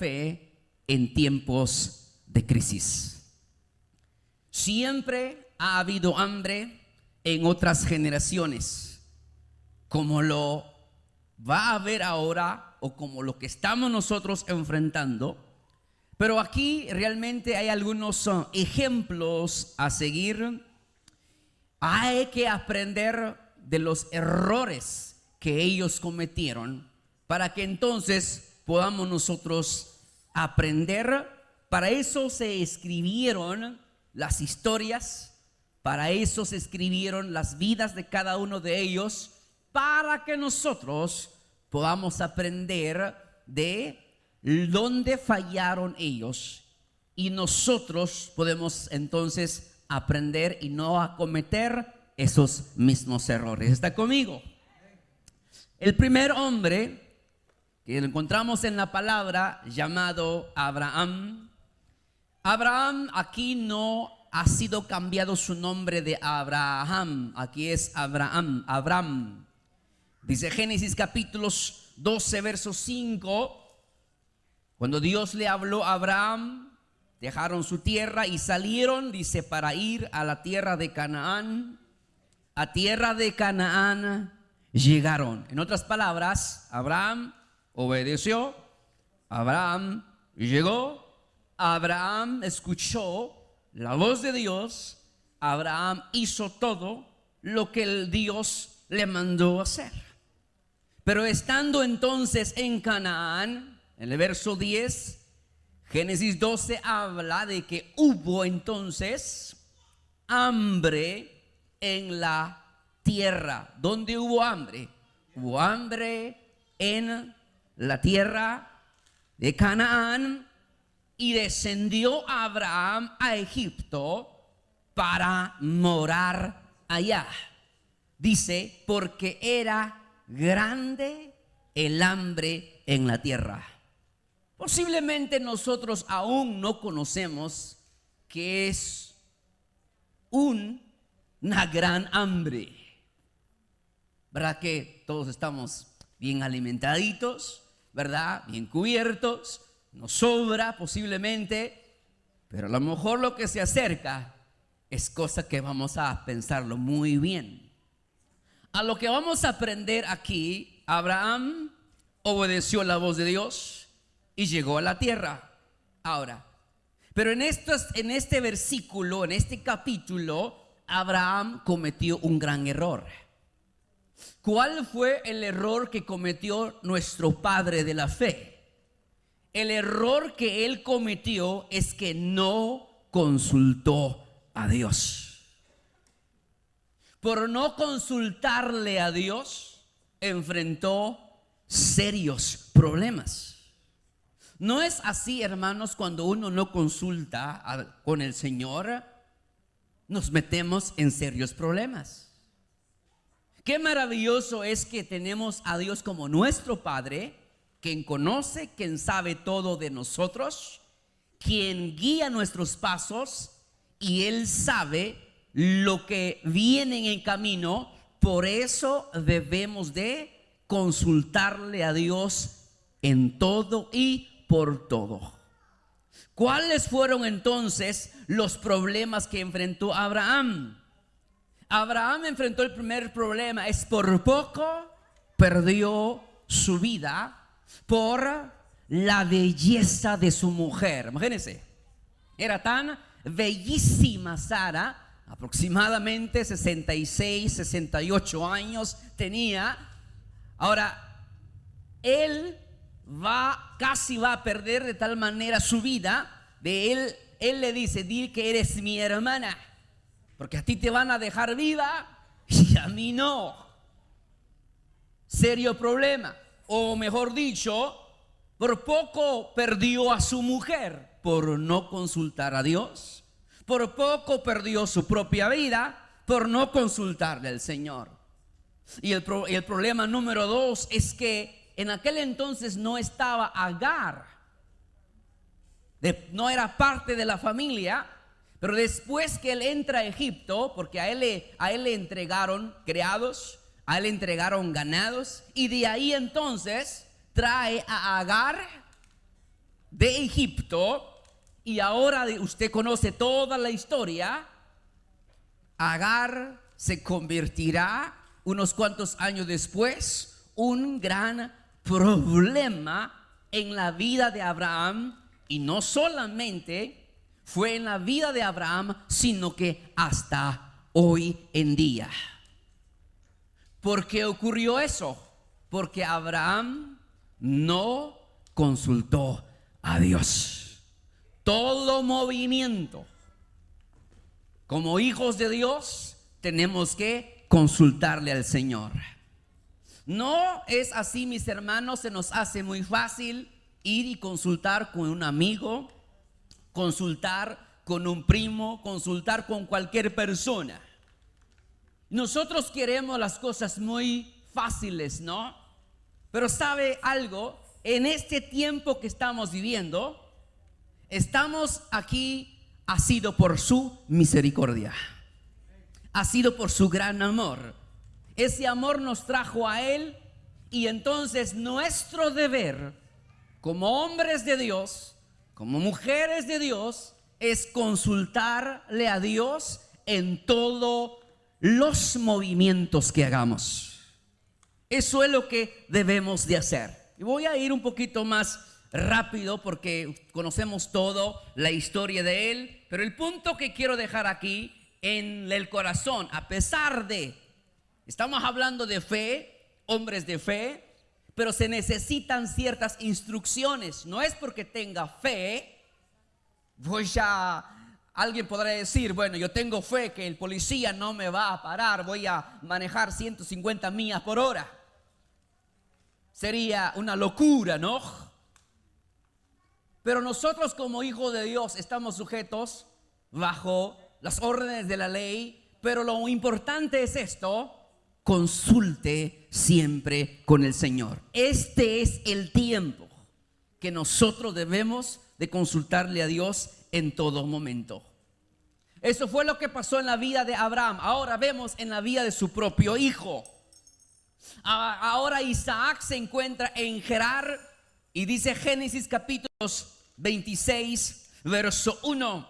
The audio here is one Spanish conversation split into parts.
fe en tiempos de crisis. Siempre ha habido hambre en otras generaciones, como lo va a haber ahora o como lo que estamos nosotros enfrentando. Pero aquí realmente hay algunos ejemplos a seguir. Hay que aprender de los errores que ellos cometieron para que entonces podamos nosotros aprender. Para eso se escribieron las historias, para eso se escribieron las vidas de cada uno de ellos, para que nosotros podamos aprender de dónde fallaron ellos y nosotros podemos entonces aprender y no a cometer esos mismos errores. ¿Está conmigo? El primer hombre que encontramos en la palabra llamado Abraham. Abraham, aquí no ha sido cambiado su nombre de Abraham, aquí es Abraham. Dice Génesis capítulos 12 verso 5, cuando Dios le habló a Abraham, dejaron su tierra y salieron, dice, para ir a la tierra de Canaán. A tierra de Canaán llegaron. En otras palabras, Abraham obedeció, Abraham llegó, Abraham escuchó la voz de Dios, Abraham hizo todo lo que el Dios le mandó hacer. Pero estando entonces en Canaán, en el verso 10, Génesis 12 habla de que hubo entonces hambre en la tierra. ¿Dónde hubo hambre? Hubo hambre en la tierra de Canaán y descendió Abraham a Egipto para morar allá. Dice, porque era grande el hambre en la tierra. Posiblemente nosotros aún no conocemos qué es una gran hambre. ¿Verdad que todos estamos bien alimentaditos? ¿Verdad? Bien cubiertos. Nos sobra posiblemente, pero a lo mejor lo que se acerca es cosa que vamos a pensarlo muy bien. A lo que vamos a aprender aquí, Abraham obedeció la voz de Dios y llegó a la tierra. Ahora, pero en este versículo, en este capítulo, Abraham cometió un gran error. ¿Cuál fue el error que cometió nuestro padre de la fe? El error que él cometió es que no consultó a Dios. Por no consultarle a Dios, enfrentó serios problemas. ¿No es así, hermanos, cuando uno no consulta con el Señor? Nos metemos en serios problemas. Qué maravilloso es que tenemos a Dios como nuestro Padre, quien conoce, quien sabe todo de nosotros, quien guía nuestros pasos y Él sabe lo que viene en camino. Por eso debemos de consultarle a Dios en todo y por todo. ¿Cuáles fueron entonces los problemas que enfrentó Abraham? Abraham enfrentó el primer problema, es por poco perdió su vida por la belleza de su mujer. Imagínense, era tan bellísima Sara, aproximadamente 66, 68 años tenía. Ahora, él casi va a perder de tal manera su vida. Él le dice, di que eres mi hermana, porque a ti te van a dejar viva y a mí no. Serio problema. O mejor dicho, por poco perdió a su mujer por no consultar a Dios. Por poco perdió su propia vida por no consultarle al Señor. Y el problema número 2 es que en aquel entonces no estaba Agar, no era parte de la familia. Pero después que él entra a Egipto, porque a él le entregaron criados, a él le entregaron ganados, y de ahí entonces trae a Agar de Egipto, y ahora usted conoce toda la historia. Agar se convertirá unos cuantos años después un gran problema en la vida de Abraham, y no solamente fue en la vida de Abraham, sino que hasta hoy en día. ¿Por qué ocurrió eso? Porque Abraham no consultó a Dios. Todo movimiento como hijos de Dios tenemos que consultarle al Señor. No es así, mis hermanos. Se nos hace muy fácil ir y consultar con un amigo, consultar con un primo, consultar con cualquier persona. Nosotros queremos las cosas muy fáciles, ¿no? Pero ¿sabe algo? En este tiempo que estamos viviendo, estamos aquí, ha sido por su misericordia, ha sido por su gran amor. Ese amor nos trajo a Él, y entonces nuestro deber como hombres de Dios, como mujeres de Dios, es consultarle a Dios en todos los movimientos que hagamos. Eso es lo que debemos de hacer. Y voy a ir un poquito más rápido porque conocemos todo la historia de Él, pero el punto que quiero dejar aquí en el corazón, a pesar de, estamos hablando de fe, hombres de fe, pero se necesitan ciertas instrucciones. No es porque tenga fe, alguien podrá decir, bueno, yo tengo fe que el policía no me va a parar, voy a manejar 150 millas por hora. Sería una locura, ¿no? Pero nosotros como hijos de Dios estamos sujetos bajo las órdenes de la ley. Pero lo importante es esto: consulte siempre con el Señor. Este es el tiempo que nosotros debemos de consultarle a Dios en todo momento. Eso fue lo que pasó en la vida de Abraham. Ahora vemos en la vida de su propio hijo. Ahora Isaac se encuentra en Gerar, y dice Génesis capítulo 26 verso 1: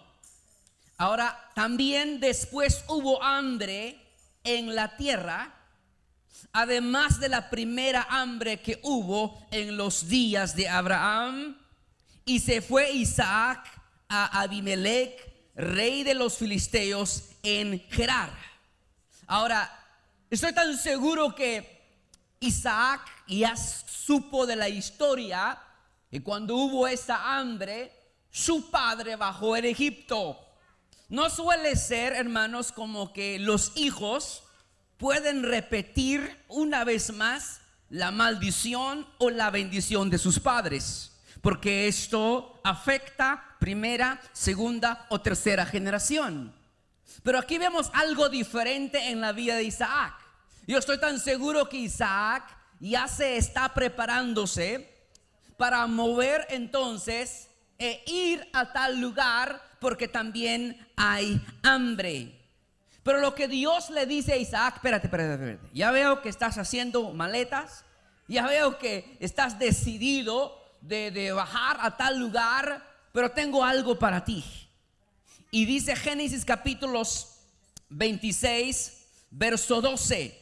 ahora también después hubo hambre en la tierra, además de la primera hambre que hubo en los días de Abraham, y se fue Isaac a Abimelech, rey de los filisteos, en Gerar. Ahora, estoy tan seguro que Isaac ya supo de la historia que cuando hubo esa hambre, su padre bajó en Egipto. No suele ser, hermanos, como que los hijos pueden repetir una vez más la maldición o la bendición de sus padres, porque esto afecta primera, segunda o tercera generación. Pero aquí vemos algo diferente en la vida de Isaac. Yo estoy tan seguro que Isaac ya se está preparándose para mover entonces e ir a tal lugar, porque también hay hambre. Pero lo que Dios le dice a Isaac: espérate, ya veo que estás haciendo maletas, ya veo que estás decidido de bajar a tal lugar, pero tengo algo para ti. Y dice Génesis capítulos 26 verso 12.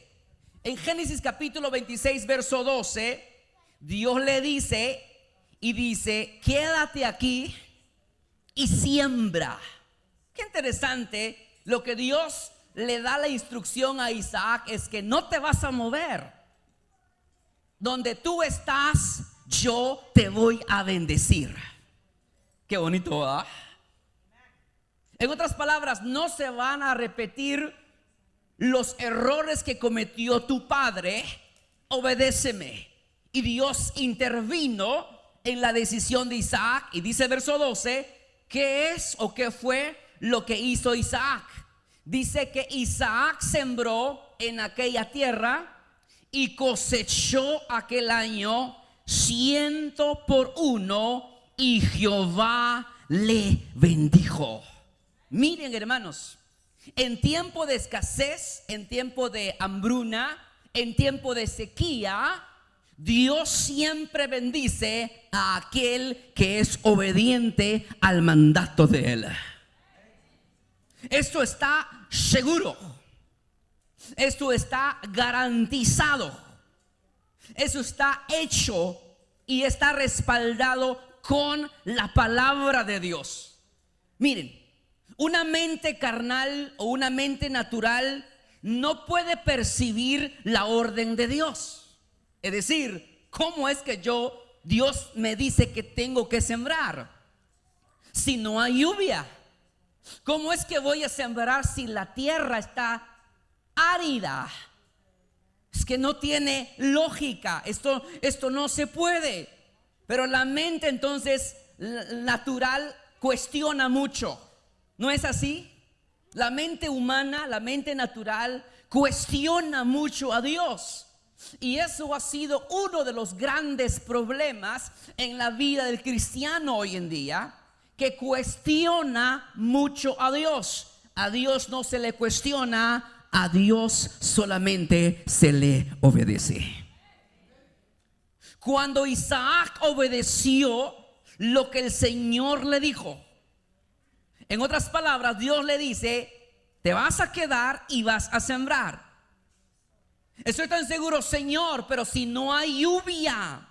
En Génesis capítulo 26 verso 12, Dios le dice, y dice: quédate aquí y siembra. Qué interesante. Lo que Dios le da la instrucción a Isaac es que no te vas a mover. Donde tú estás, yo te voy a bendecir. Qué bonito, ¿verdad? En otras palabras, no se van a repetir los errores que cometió tu padre. Obedéceme. Y Dios intervino en la decisión de Isaac. Y dice verso 12, ¿qué es o qué fue lo que hizo Isaac? Dice que Isaac sembró en aquella tierra y cosechó aquel año 100 por 1, y Jehová le bendijo. Miren, hermanos, en tiempo de escasez, en tiempo de hambruna, en tiempo de sequía, Dios siempre bendice a aquel que es obediente al mandato de Él. Esto está seguro. Esto está garantizado. Eso está hecho y está respaldado con la palabra de Dios. Miren, una mente carnal o una mente natural no puede percibir la orden de Dios. Es decir, ¿cómo es que Dios me dice que tengo que sembrar si no hay lluvia? ¿Cómo es que voy a sembrar si la tierra está árida? Es que no tiene lógica. Esto no se puede. Pero la mente entonces natural cuestiona mucho. ¿No es así? La mente humana, la mente natural cuestiona mucho a Dios. Y eso ha sido uno de los grandes problemas en la vida del cristiano hoy en día, que cuestiona mucho a Dios. A Dios no se le cuestiona, a Dios solamente se le obedece. Cuando Isaac obedeció lo que el Señor le dijo, en otras palabras, Dios le dice: te vas a quedar y vas a sembrar. Estoy tan seguro, Señor, pero si no hay lluvia,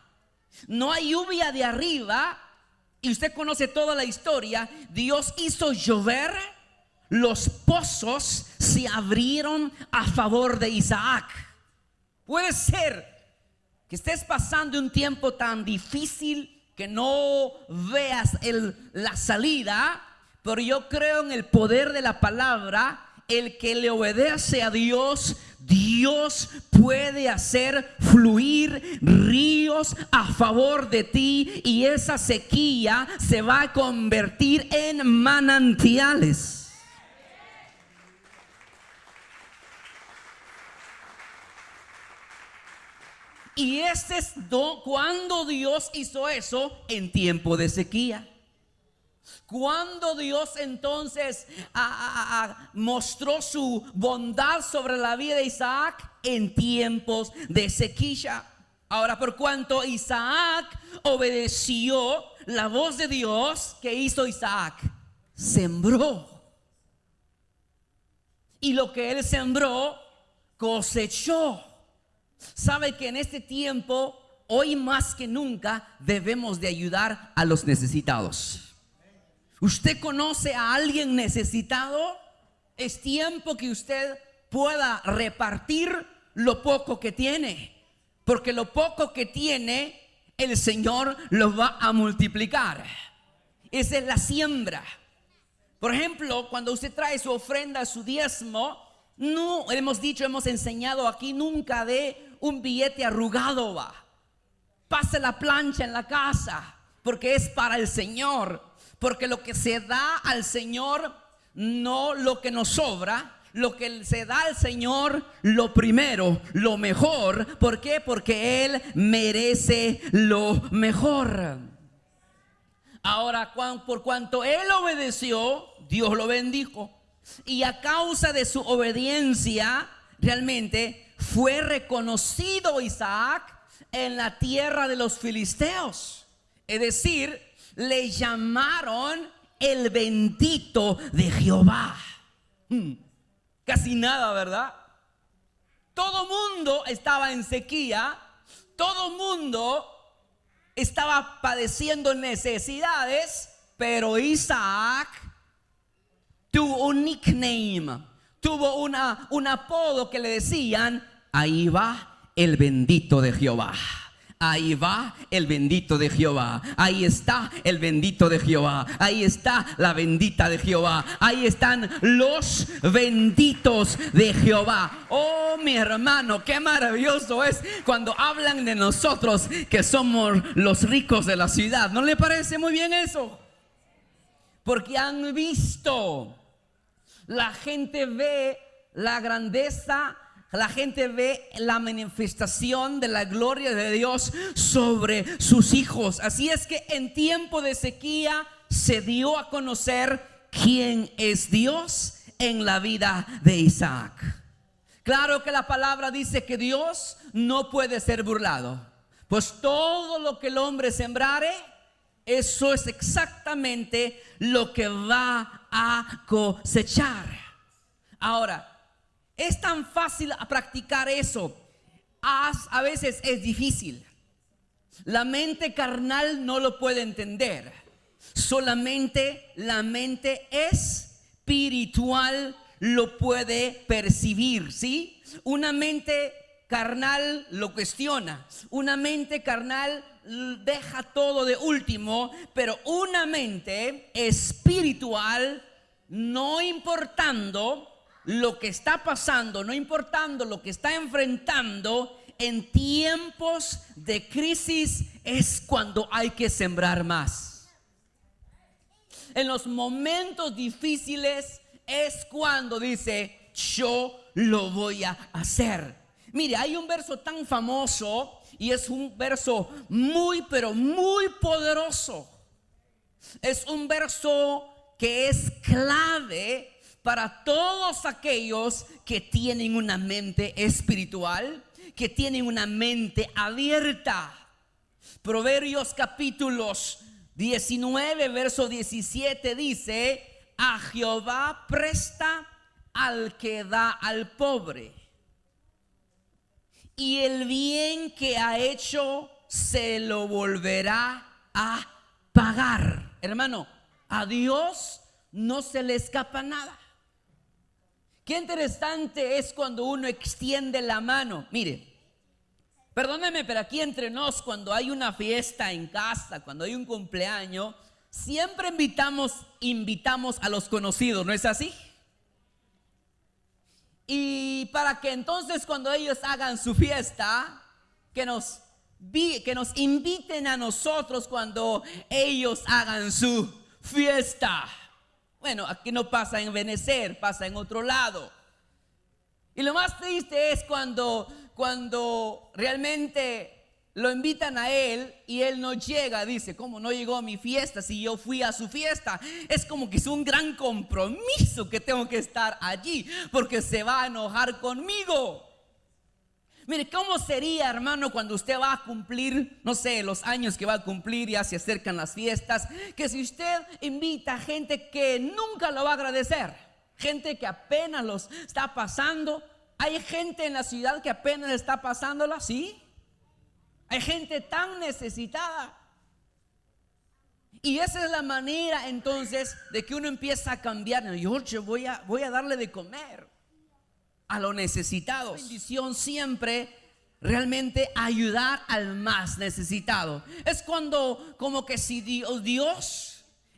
no hay lluvia de arriba, y usted conoce toda la historia, Dios hizo llover, los pozos se abrieron a favor de Isaac. Puede ser que estés pasando un tiempo tan difícil que no veas la salida, pero yo creo en el poder de la palabra. El que le obedece a Dios, Dios puede hacer fluir ríos a favor de ti, y esa sequía se va a convertir en manantiales. Y este es cuando Dios hizo eso, en tiempo de sequía. Cuando Dios entonces mostró su bondad sobre la vida de Isaac, en tiempos de sequía. Ahora, por cuanto Isaac obedeció la voz de Dios, ¿qué hizo Isaac? Sembró. Y lo que él sembró, cosechó. Sabe que en este tiempo, hoy más que nunca, debemos de ayudar a los necesitados. ¿Usted conoce a alguien necesitado? Es tiempo que usted pueda repartir lo poco que tiene, porque lo poco que tiene, el Señor lo va a multiplicar. Esa es la siembra. Por ejemplo, cuando usted trae su ofrenda, su diezmo, no hemos enseñado aquí, nunca dé un billete arrugado, va. Pase la plancha en la casa, porque es para el Señor. Porque lo que se da al Señor, no lo que nos sobra, lo que se da al Señor, lo primero, lo mejor. ¿Por qué? Porque Él merece lo mejor. Ahora, por cuanto Él obedeció, Dios lo bendijo. Y a causa de su obediencia, realmente fue reconocido Isaac en la tierra de los filisteos. Es decir, le llamaron el bendito de Jehová. Casi nada, ¿verdad? Todo mundo estaba en sequía. Todo mundo estaba padeciendo necesidades. Pero Isaac tuvo un nickname, tuvo un apodo que le decían: ahí va el bendito de Jehová. Ahí va el bendito de Jehová. Ahí está el bendito de Jehová. Ahí está la bendita de Jehová. Ahí están los benditos de Jehová. Oh, mi hermano, qué maravilloso es cuando hablan de nosotros que somos los ricos de la ciudad. ¿No le parece muy bien eso? Porque han visto. La gente ve la grandeza. La gente ve la manifestación de la gloria de Dios sobre sus hijos. Así es que en tiempo de sequía se dio a conocer quién es Dios en la vida de Isaac. Claro que la palabra dice que Dios no puede ser burlado. Pues todo lo que el hombre sembrare, eso es exactamente lo que va a cosechar. Ahora, es tan fácil practicar eso. A veces es difícil. La mente carnal no lo puede entender. Solamente la mente espiritual lo puede percibir, ¿sí? Una mente carnal lo cuestiona. Una mente carnal deja todo de último. Pero una mente espiritual, no importando lo que está pasando, no importando lo que está enfrentando, en tiempos de crisis es cuando hay que sembrar más. En los momentos difíciles es cuando dice: yo lo voy a hacer. Mire, hay un verso tan famoso y es un verso muy, pero muy poderoso. Es un verso que es clave para todos aquellos que tienen una mente espiritual, que tienen una mente abierta. Proverbios capítulos 19, verso 17 dice: a Jehová presta al que da al pobre, y el bien que ha hecho se lo volverá a pagar. Hermano, a Dios no se le escapa nada. Qué interesante es cuando uno extiende la mano. Mire, perdóneme, pero aquí entre nos, cuando hay una fiesta en casa, cuando hay un cumpleaños, siempre invitamos a los conocidos, ¿no es así? Y para que entonces cuando ellos hagan su fiesta, que nos inviten a nosotros cuando ellos hagan su fiesta. Bueno, aquí no pasa en Benecer, pasa en otro lado. Y lo más triste es cuando realmente lo invitan a él y él no llega. Dice: ¿cómo no llegó a mi fiesta si yo fui a su fiesta? Es como que es un gran compromiso que tengo que estar allí, porque se va a enojar conmigo. Mire, ¿cómo sería, hermano, cuando usted va a cumplir, no sé, los años que va a cumplir, ya se acercan las fiestas, que si usted invita a gente que nunca lo va a agradecer, gente que apenas los está pasando? Hay gente en la ciudad que apenas está pasándola, ¿sí? Hay gente tan necesitada. Y esa es la manera entonces de que uno empieza a cambiar. Yo voy a darle de comer a los necesitados. Bendición siempre realmente ayudar al más necesitado. Es cuando como que si Dios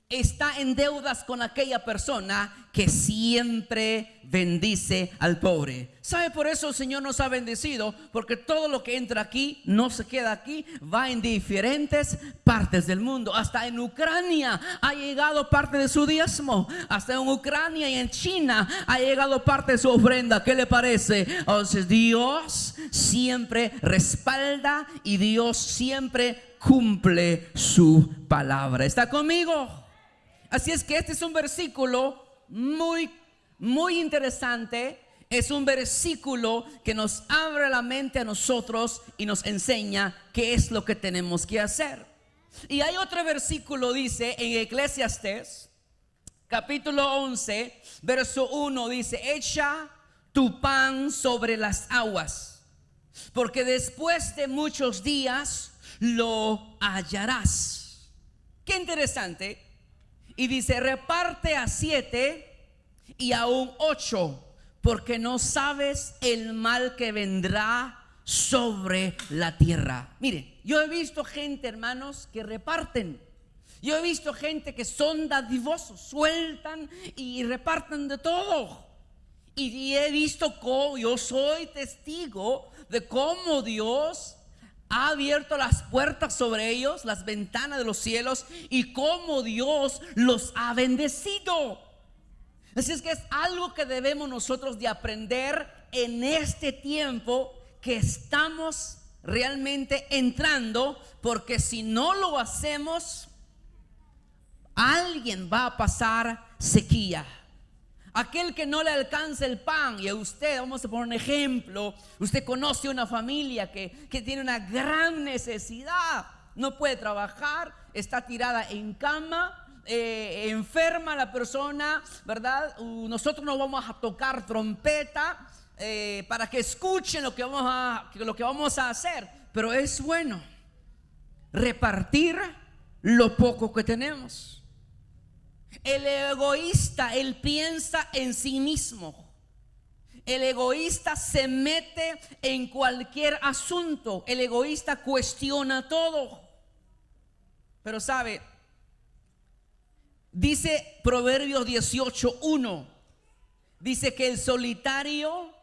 está en deudas con aquella persona que siempre bendice al pobre. ¿Sabe? Por eso el Señor nos ha bendecido, porque todo lo que entra aquí no se queda aquí, va en diferentes partes del mundo. Hasta en Ucrania ha llegado parte de su diezmo. Hasta en Ucrania y en China ha llegado parte de su ofrenda. ¿Qué le parece? Entonces Dios siempre respalda y Dios siempre cumple su palabra. ¿Está conmigo? Así es que este es un versículo muy, muy interesante. Es un versículo que nos abre la mente a nosotros y nos enseña qué es lo que tenemos que hacer. Y hay otro versículo, dice en Eclesiastés capítulo 11, verso 1, dice: echa tu pan sobre las aguas, porque después de muchos días lo hallarás. Qué interesante. Y dice: reparte a 7 y aún 8, porque no sabes el mal que vendrá sobre la tierra. Mire, yo he visto gente, hermanos, que reparten. Yo he visto gente que son dadivosos, sueltan y reparten de todo. Y he visto cómo, yo soy testigo de cómo Dios ha abierto las puertas sobre ellos, las ventanas de los cielos, y cómo Dios los ha bendecido. Así es que es algo que debemos nosotros de aprender en este tiempo que estamos realmente entrando, porque si no lo hacemos, alguien va a pasar sequía, Aquel que no le alcanza el pan, y a usted, vamos a poner un ejemplo, usted conoce una familia que tiene una gran necesidad, no puede trabajar, está tirada en cama, enferma la persona, ¿verdad? Nosotros no vamos a tocar trompeta para que escuchen lo que vamos a hacer, pero es bueno repartir lo poco que tenemos. El egoísta, él piensa en sí mismo. El egoísta se mete en cualquier asunto. El egoísta cuestiona todo. Pero sabe, dice Proverbios 18:1, dice que el solitario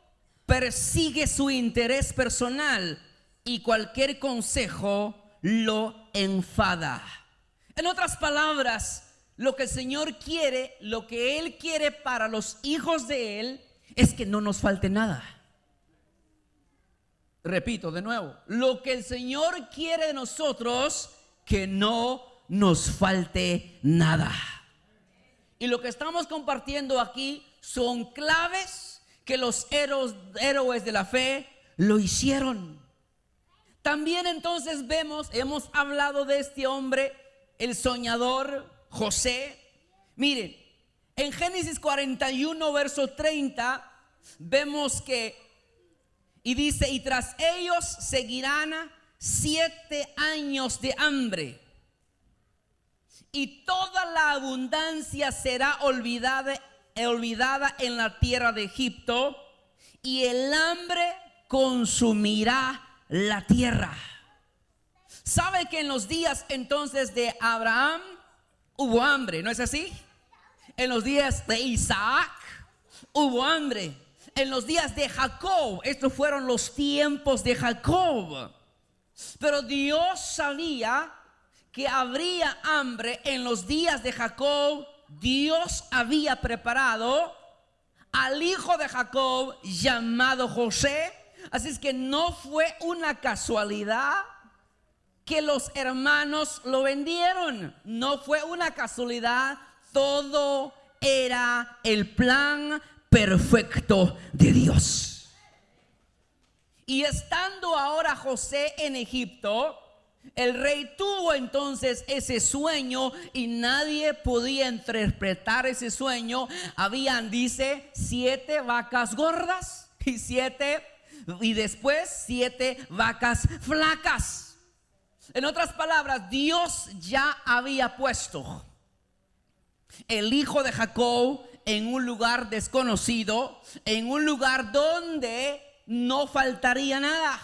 persigue su interés personal y cualquier consejo lo enfada. En otras palabras, lo que el Señor quiere, lo que Él quiere para los hijos de Él, es que no nos falte nada. Repito de nuevo, lo que el Señor quiere de nosotros, que no nos falte nada. Y lo que estamos compartiendo aquí son claves que los héroes de la fe lo hicieron. También entonces hemos hablado de este hombre, el soñador José. Miren, en Génesis 41 verso 30 vemos que, y dice: y tras ellos seguirán 7 años de hambre, y toda la abundancia será olvidada en la tierra de Egipto, y el hambre consumirá la tierra. ¿Sabe que en los días entonces de Abraham hubo hambre? ¿No es así? En los días de Isaac hubo hambre. En los días de Jacob, estos fueron los tiempos de Jacob. Pero Dios sabía que habría hambre en los días de Jacob. Dios había preparado al hijo de Jacob llamado José. Así es que no fue una casualidad que los hermanos lo vendieron. No fue una casualidad. Todo era el plan perfecto de Dios. Y estando ahora José en Egipto, el rey tuvo entonces ese sueño y nadie podía interpretar ese sueño. Habían, dice, 7 vacas gordas y después 7 vacas flacas. En otras palabras, Dios ya había puesto el hijo de Jacob en un lugar desconocido, en un lugar donde no faltaría nada.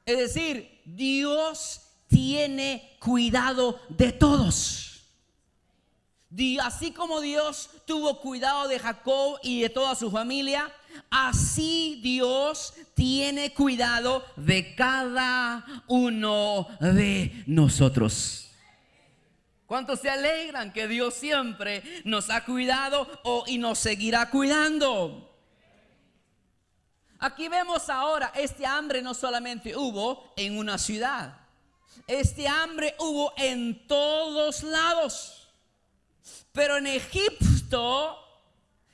Es decir, Dios tiene cuidado de todos. Así como Dios tuvo cuidado de Jacob y de toda su familia, así Dios tiene cuidado de cada uno de nosotros. ¿Cuántos se alegran que Dios siempre nos ha cuidado y nos seguirá cuidando? Aquí vemos ahora, este hambre no solamente hubo en una ciudad, este hambre hubo en todos lados. Pero en Egipto,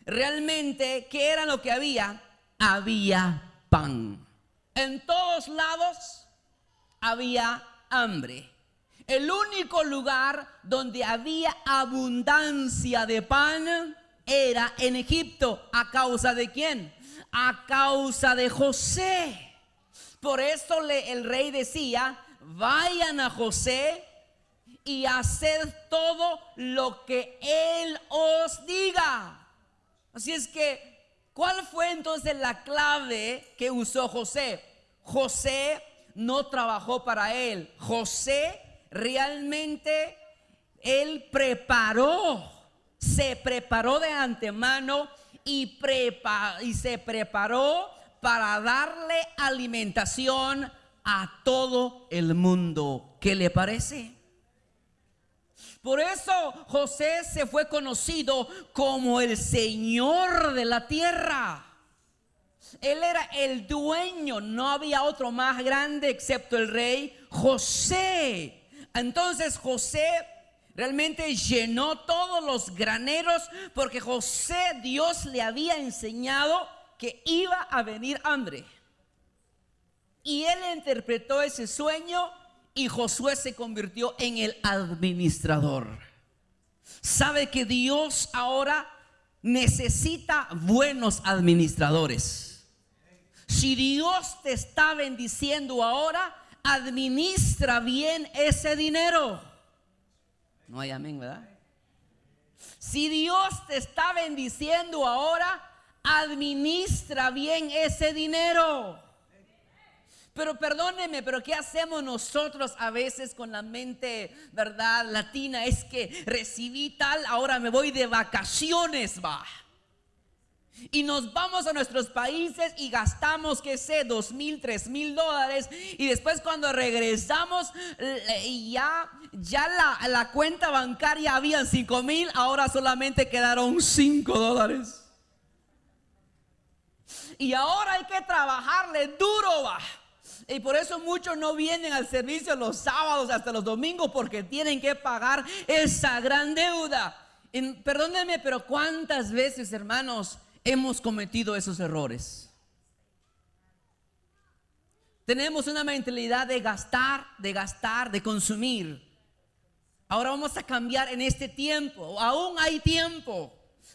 realmente, ¿qué era lo que había? Había pan. En todos lados había hambre. El único lugar donde había abundancia de pan era en Egipto. ¿A causa de quién? A causa de José. Por eso el rey decía: vayan a José y haced todo lo que él os diga. Así es que, ¿cuál fue entonces la clave que usó José? José no trabajó para él. José realmente, él se preparó de antemano y se preparó para darle alimentación a todo el mundo. ¿Qué le parece? Por eso José se fue conocido como el Señor de la tierra. Él era el dueño, no había otro más grande excepto el rey José. Entonces José realmente llenó todo todos los graneros, porque José, Dios le había enseñado que iba a venir hambre. Y él interpretó ese sueño y Josué se convirtió en el administrador. Sabe que Dios ahora necesita buenos administradores. Si Dios te está bendiciendo ahora, administra bien ese dinero. No hay amén, ¿verdad? Si Dios te está bendiciendo ahora, administra bien ese dinero. Pero perdóneme, pero ¿qué hacemos nosotros a veces con la mente, verdad, latina? Es que recibí tal, ahora me voy de vacaciones, va. Y nos vamos a nuestros países y gastamos, qué sé, $2,000, $3,000. Y después cuando regresamos, ya la cuenta bancaria habían 5,000, ahora solamente quedaron $5. Y ahora hay que trabajarle duro, va. Y por eso muchos no vienen al servicio los sábados hasta los domingos, porque tienen que pagar esa gran deuda. Perdónenme, pero ¿cuántas veces, hermanos, hemos cometido esos errores? Tenemos una mentalidad de gastar, de consumir. Ahora vamos a cambiar en este tiempo. Aún hay tiempo.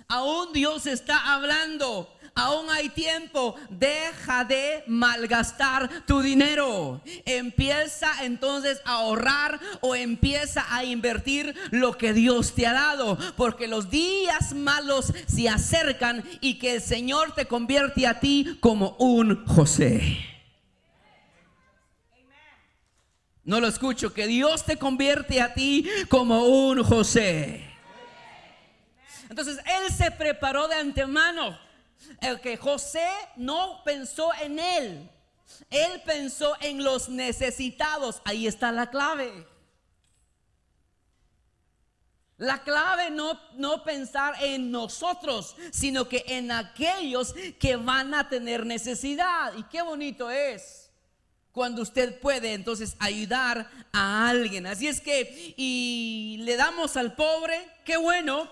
Aún Dios está hablando. Aún hay tiempo. Deja de malgastar tu dinero. Empieza entonces a ahorrar o empieza a invertir lo que Dios te ha dado, porque los días malos se acercan y que el Señor te convierte a ti como un José. No lo escucho, que Dios te convierte a ti como un José. Entonces él se preparó de antemano. El que José no pensó en él, él pensó en los necesitados. Ahí está la clave. La clave no pensar en nosotros, sino que en aquellos que van a tener necesidad. Y qué bonito es cuando usted puede entonces ayudar a alguien. Así es que, y le damos al pobre, qué bueno,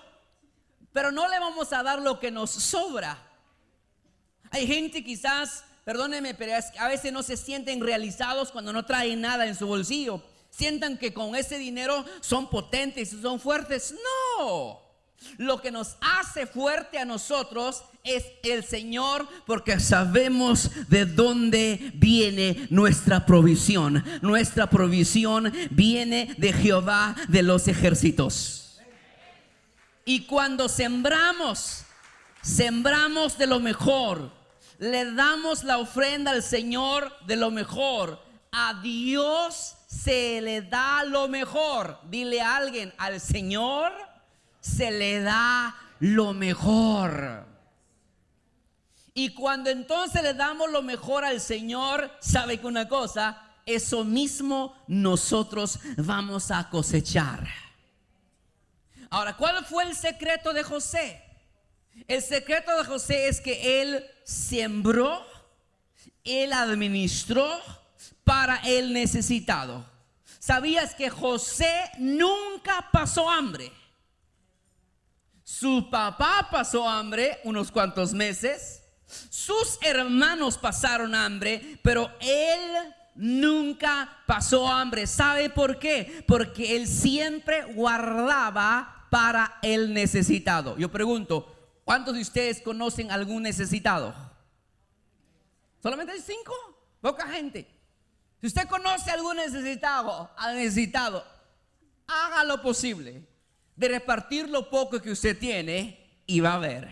pero no le vamos a dar lo que nos sobra. Hay gente quizás, perdónenme, pero a veces no se sienten realizados cuando no traen nada en su bolsillo. Sientan que con ese dinero son potentes y son fuertes. No, lo que nos hace fuerte a nosotros es el Señor, porque sabemos de dónde viene nuestra provisión. Nuestra provisión viene de Jehová de los ejércitos. Y cuando sembramos de lo mejor, le damos la ofrenda al Señor de lo mejor. A Dios se le da lo mejor. Dile a alguien, al Señor se le da lo mejor. Y cuando entonces le damos lo mejor al Señor, ¿sabe que una cosa? Eso mismo nosotros vamos a cosechar. Ahora, ¿cuál fue el secreto de José? El secreto de José es que él sembró, él administró para el necesitado. ¿Sabías que José nunca pasó hambre? Su papá pasó hambre unos cuantos meses, sus hermanos pasaron hambre, pero él nunca pasó hambre. ¿Sabe por qué? Porque él siempre guardaba para el necesitado. Yo pregunto, ¿cuántos de ustedes conocen algún necesitado? ¿Solamente hay 5? Poca gente. Si usted conoce a algún necesitado, haga lo posible de repartir lo poco que usted tiene y va a ver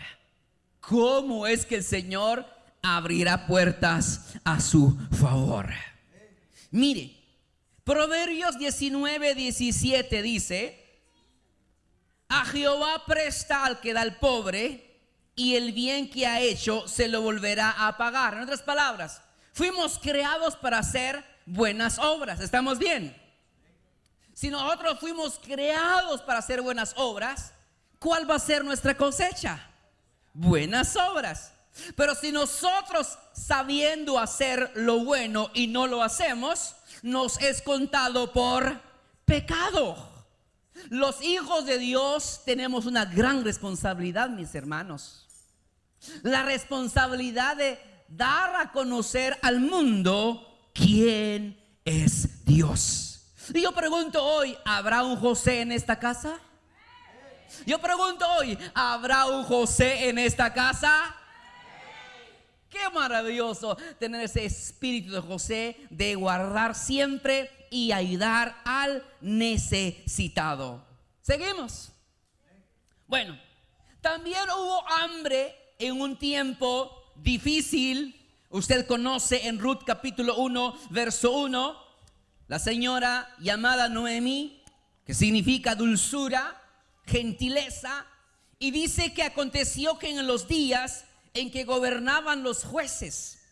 cómo es que el Señor abrirá puertas a su favor. Mire, Proverbios 19:17 dice: a Jehová presta al que da al pobre, y el bien que ha hecho se lo volverá a pagar. En otras palabras, fuimos creados para hacer buenas obras. ¿Estamos bien? Si nosotros fuimos creados para hacer buenas obras, ¿cuál va a ser nuestra cosecha? Buenas obras. Pero si nosotros, sabiendo hacer lo bueno y no lo hacemos, nos es contado por pecado. Los hijos de Dios tenemos una gran responsabilidad, mis hermanos. La responsabilidad de dar a conocer al mundo quién es Dios. Y yo pregunto hoy, ¿habrá un José en esta casa? Yo pregunto hoy, ¿habrá un José en esta casa? Qué maravilloso tener ese espíritu de José, de guardar siempre y ayudar al necesitado. Seguimos. Bueno, también hubo hambre en un tiempo difícil. Usted conoce en Ruth capítulo 1, verso 1, la señora llamada Noemí, que significa dulzura, gentileza, y dice que aconteció que en los días en que gobernaban los jueces,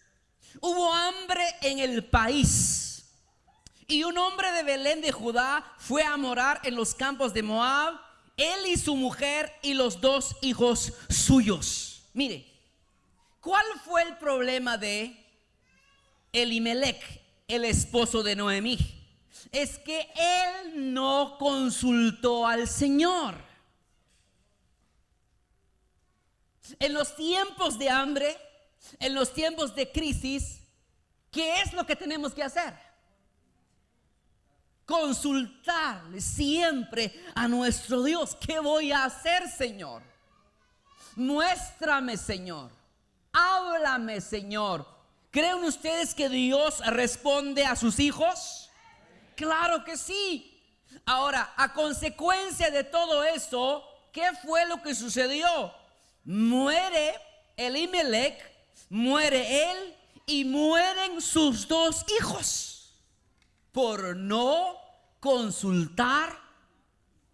hubo hambre en el país, y un hombre de Belén de Judá fue a morar en los campos de Moab, él y su mujer y los 2 hijos suyos. Mire, ¿cuál fue el problema de Elimelech, el esposo de Noemí? Es que él no consultó al Señor. En los tiempos de hambre, en los tiempos de crisis, ¿qué es lo que tenemos que hacer? Consultarle siempre a nuestro Dios. ¿Qué voy a hacer, Señor? Muéstrame, Señor. Háblame, Señor. ¿Creen ustedes que Dios responde a sus hijos? Claro que sí. Ahora, a consecuencia de todo eso, ¿qué fue lo que sucedió? Muere Elimelech, muere él y mueren sus 2 hijos por no consultar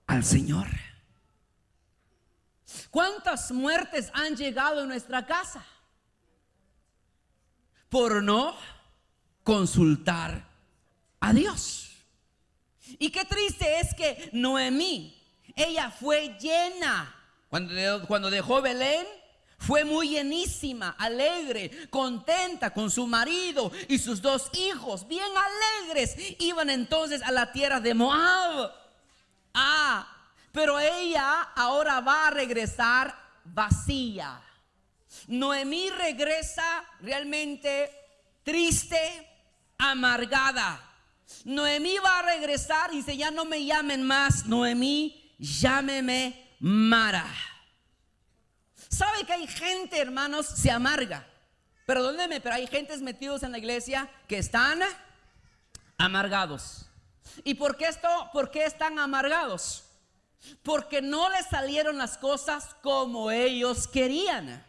al Señor. ¿Cuántas muertes han llegado en nuestra casa? Por no consultar a Dios. Y qué triste es que Noemí, ella fue llena. Cuando dejó Belén, fue muy llenísima, alegre, contenta con su marido y sus 2 hijos, bien alegres. Iban entonces a la tierra de Moab. Pero ella ahora va a regresar vacía. Noemí regresa realmente triste, amargada. Noemí va a regresar y dice: ya no me llamen más Noemí, llámeme Mara. ¿Sabe que hay gente, hermanos, se amarga? Perdónenme, pero hay gentes metidos en la iglesia que están amargados. ¿Y por qué están amargados? Porque no les salieron las cosas como ellos querían,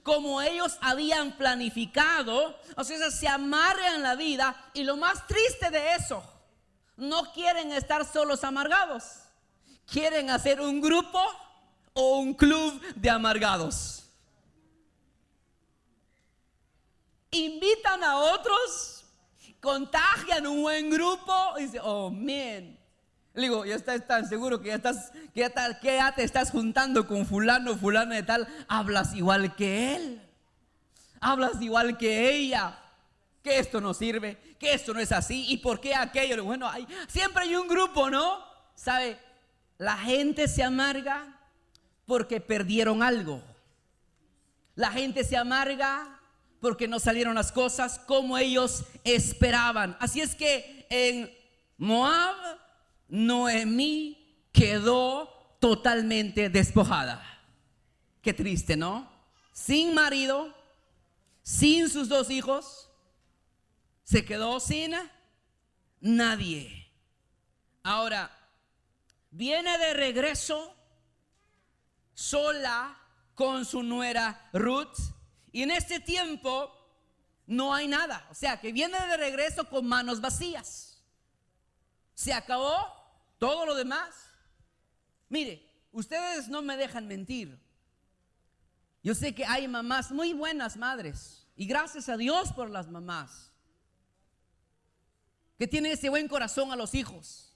como ellos habían planificado. O sea, se amargan la vida. Y lo más triste de eso, no quieren estar solos amargados. Quieren hacer un grupo o un club de amargados. Invitan a otros, contagian un buen grupo y dicen: oh man. Le digo: ya estás tan seguro que ya te estás juntando con fulano de tal. Hablas igual que él, hablas igual que ella, que esto no sirve, que esto no es así, y por qué aquello. Bueno, siempre hay un grupo, ¿no? ¿Sabe? La gente se amarga porque perdieron algo. La gente se amarga porque no salieron las cosas como ellos esperaban. Así es que en Moab, Noemí quedó totalmente despojada. Qué triste, ¿no? Sin marido, sin sus 2 hijos, se quedó sin nadie. Ahora, viene de regreso sola con su nuera Ruth, y en este tiempo no hay nada. O sea, que viene de regreso con manos vacías. Se acabó todo lo demás. Mire, ustedes no me dejan mentir. Yo sé que hay mamás, muy buenas madres, y gracias a Dios por las mamás que tienen ese buen corazón a los hijos.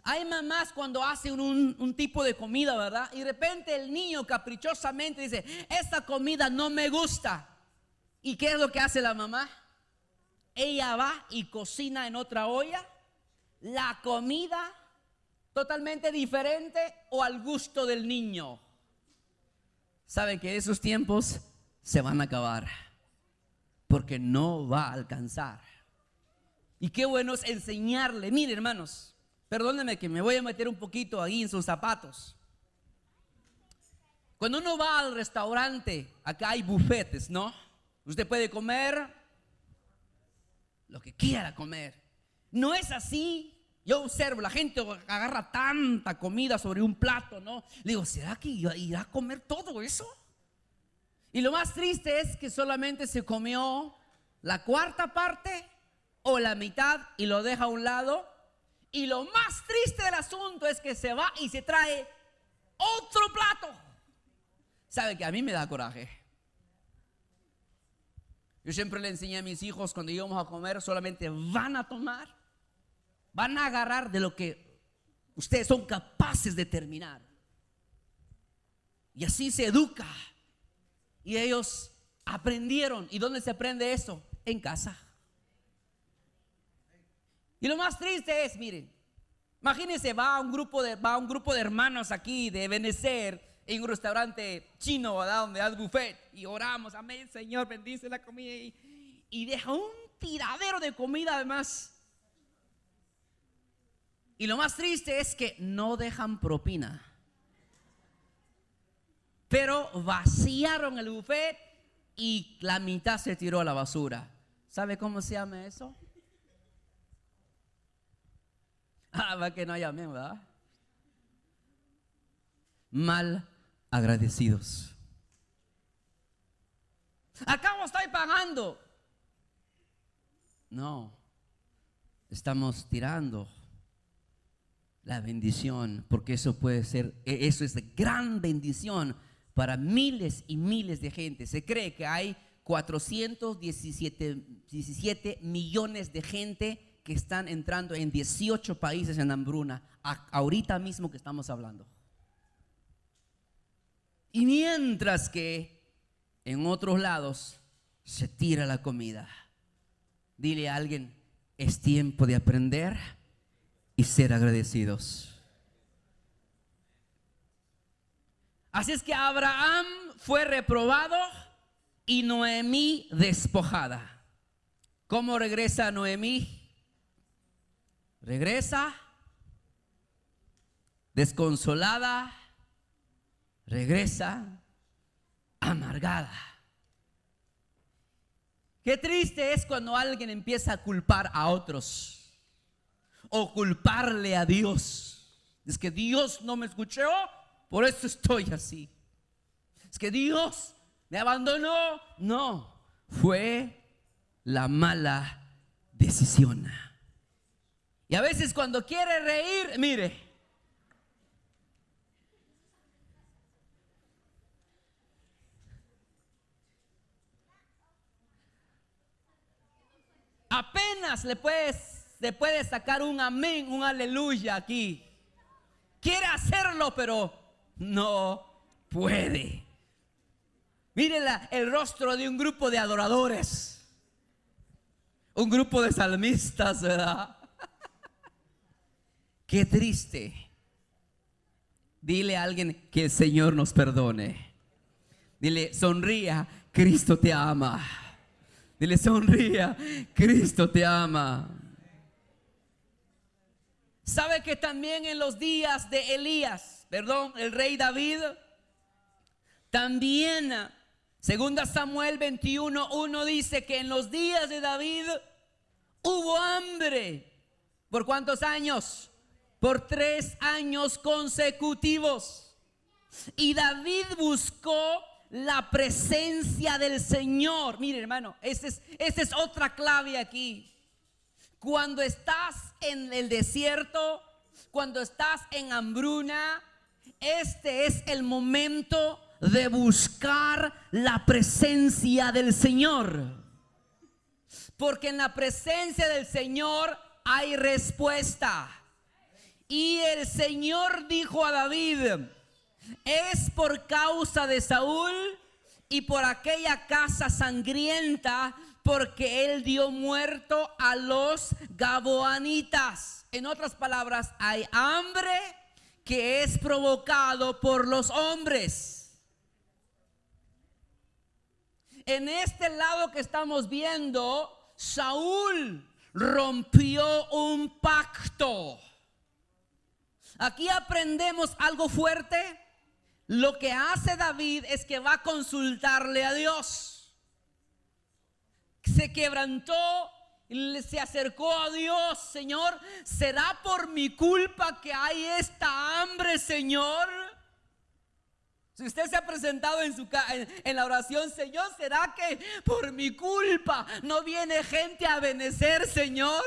Hay mamás cuando hacen un tipo de comida, ¿verdad? Y de repente el niño caprichosamente dice: esta comida no me gusta. ¿Y qué es lo que hace la mamá? Ella va y cocina en otra olla la comida totalmente diferente o al gusto del niño. Sabe que esos tiempos se van a acabar, porque no va a alcanzar. Y qué bueno es enseñarle. Mire, hermanos, perdónenme que me voy a meter un poquito ahí en sus zapatos. Cuando uno va al restaurante, acá hay bufetes, ¿no? Usted puede comer lo que quiera comer. No es así. Yo observo, la gente agarra tanta comida sobre un plato, ¿no? Le digo, ¿será que irá a comer todo eso? Y lo más triste es que solamente se comió la cuarta parte o la mitad y lo deja a un lado. Y lo más triste del asunto es que se va y se trae otro plato. ¿Sabe que a mí me da coraje? Yo siempre le enseñé a mis hijos, cuando íbamos a comer, solamente van a tomar, van a agarrar de lo que ustedes son capaces de terminar. Y así se educa. Y ellos aprendieron. ¿Y dónde se aprende eso? En casa. Y lo más triste es, miren, imagínense, va un grupo de hermanos aquí de Benecer en un restaurante chino, ¿verdad? Donde hay buffet, y oramos, amén, Señor, bendice la comida, y deja un tiradero de comida además. Y lo más triste es que no dejan propina, pero vaciaron el buffet y la mitad se tiró a la basura. ¿Sabe cómo se llama eso? Va que no hay amén, ¿verdad? Mal agradecidos. Acá estoy pagando. No, estamos tirando la bendición, porque eso puede ser, eso es de gran bendición para miles y miles de gente. Se cree que hay 417 millones de gente que están entrando en 18 países en hambruna, ahorita mismo que estamos hablando. Y mientras que en otros lados se tira la comida. Dile a alguien, es tiempo de aprender y ser agradecidos. Así es que Abraham fue reprobado y Noemí despojada. ¿Cómo regresa Noemí? Regresa desconsolada, regresa amargada. Qué triste es cuando alguien empieza a culpar a otros o culparle a Dios. Es que Dios no me escuchó, por eso estoy así. Es que Dios me abandonó. No, fue la mala decisión. Y a veces cuando quiere reír, mire, apenas le puede sacar un amén, un aleluya aquí. Quiere hacerlo, pero no puede. Mire el rostro de un grupo de adoradores, un grupo de salmistas, ¿verdad? Qué triste. Dile a alguien que el Señor nos perdone. Dile, sonría, Cristo te ama. Dile, sonría, Cristo te ama. ¿Sabe que también en los días de el rey David, también, 2 Samuel 21:1 dice que en los días de David hubo hambre? ¿Por cuántos años? Por 3 años consecutivos. Y David buscó la presencia del Señor. Mire, hermano, esa es otra clave aquí. Cuando estás en el desierto, cuando estás en hambruna, este es el momento de buscar la presencia del Señor. Porque en la presencia del Señor hay respuesta. Y el Señor dijo a David: es por causa de Saúl y por aquella casa sangrienta, porque él dio muerto a los gabaonitas. En otras palabras, hay hambre que es provocado por los hombres. En este lado que estamos viendo, Saúl rompió un pacto. Aquí aprendemos algo fuerte. Lo que hace David es que va a consultarle a Dios. Se quebrantó, se acercó a Dios. Señor, ¿será por mi culpa que hay esta hambre, Señor? Si usted se ha presentado en la oración, Señor, ¿será que por mi culpa no viene gente a benecer, Señor?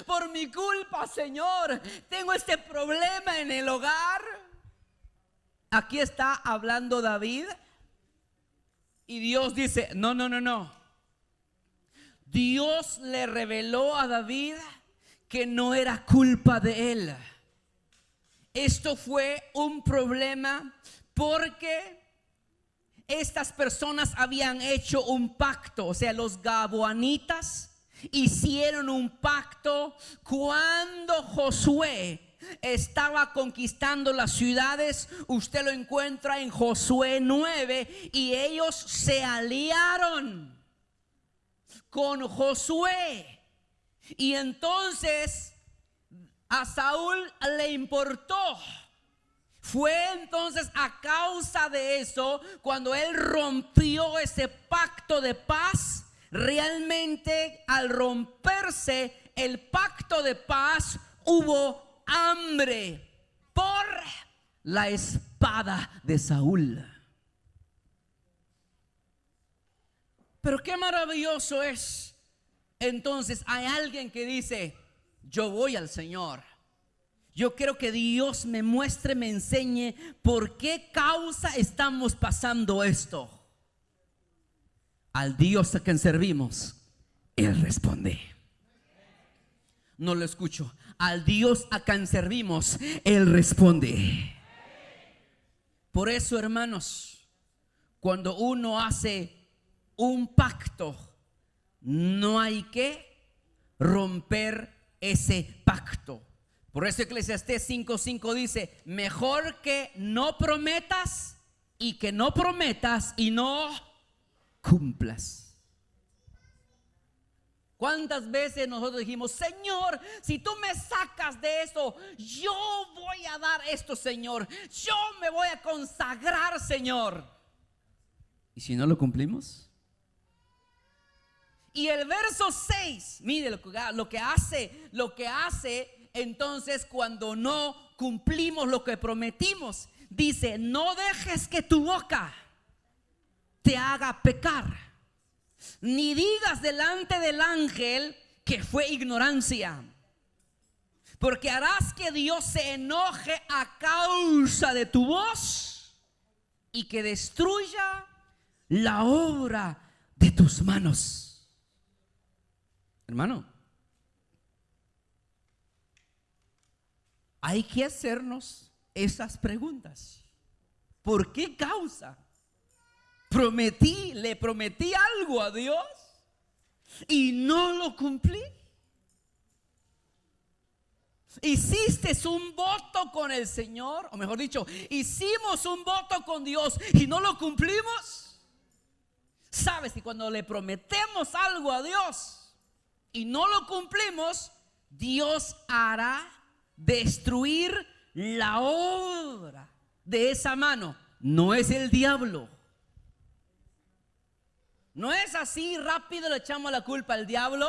Por mi culpa, Señor, tengo este problema en el hogar. Aquí está hablando David y Dios dice, no. Dios le reveló a David que no era culpa de él. Esto fue un problema porque estas personas habían hecho un pacto. O sea, los gabaonitas hicieron un pacto cuando Josué estaba conquistando las ciudades. Usted lo encuentra en Josué 9. Y ellos se aliaron con Josué. Y entonces a Saúl le importó. Fue entonces a causa de eso cuando él rompió ese pacto de paz. Realmente al romperse el pacto de paz hubo hambre por la espada de Saúl. Pero qué maravilloso es. Entonces hay alguien que dice, yo voy al Señor. Yo quiero que Dios me muestre, me enseñe por qué causa estamos pasando esto. Al Dios a quien servimos, Él responde. No lo escucho. Al Dios a quien servimos, Él responde. Por eso, hermanos, cuando uno hace un pacto, no hay que romper ese pacto. Por eso Eclesiastés 5:5 dice, mejor que no prometas y que no prometas y no cumplas. ¿Cuántas veces nosotros dijimos, Señor, si tú me sacas de esto, yo voy a dar esto, Señor, yo me voy a consagrar, Señor? ¿Y si no lo cumplimos? Y el verso 6, mire lo que hace entonces cuando no cumplimos lo que prometimos. Dice, no dejes que tu boca te haga pecar, ni digas delante del ángel que fue ignorancia, porque harás que Dios se enoje a causa de tu voz y que destruya la obra de tus manos. Hermano, hay que hacernos esas preguntas. ¿Por qué causa? Le prometí algo a Dios y no lo cumplí. Hiciste un voto con el Señor, o mejor dicho, hicimos un voto con Dios y no lo cumplimos. Sabes que cuando le prometemos algo a Dios y no lo cumplimos, Dios hará destruir la obra de esa mano. No es el diablo. No es así rápido le echamos la culpa al diablo.